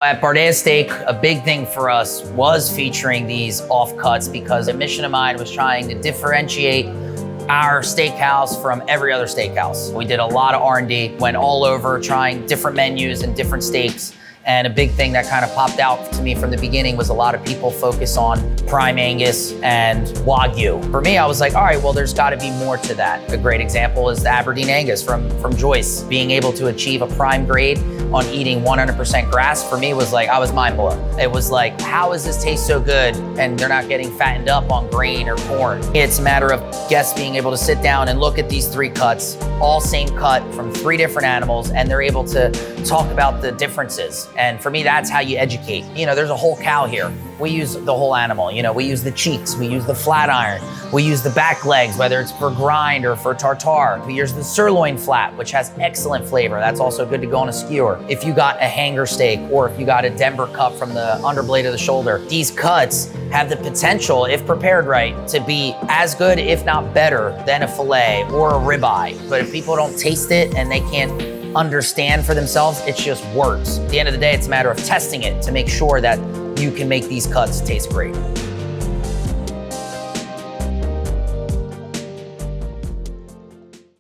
At Bardea Steak, a big thing for us was featuring these offcuts because a mission of mine was trying to differentiate our steakhouse from every other steakhouse. We did a lot of R&D, went all over trying different menus and different steaks. And a big thing that kind of popped out to me from the beginning was a lot of people focus on prime Angus and Wagyu. For me, I was like, all right, well, there's gotta be more to that. A great example is the Aberdeen Angus from Joyce. Being able to achieve a prime grade on eating 100% grass, for me was like, I was mind blown. It was like, how does this taste so good and they're not getting fattened up on grain or corn? It's a matter of guests being able to sit down and look at these 3 cuts, all same cut from 3 different animals, and they're able to talk about the differences. And for me, that's how you educate. You know, there's a whole cow here. We use the whole animal. You know, we use the cheeks, we use the flat iron, we use the back legs, whether it's for grind or for tartare. We use the sirloin flat, which has excellent flavor. That's also good to go on a skewer. If you got a hanger steak or if you got a Denver cut from the underblade of the shoulder, these cuts have the potential, if prepared right, to be as good, if not better, than a filet or a ribeye. But if people don't taste it and they can't understand for themselves, it just works. At the end of the day, it's a matter of testing it to make sure that you can make these cuts taste great.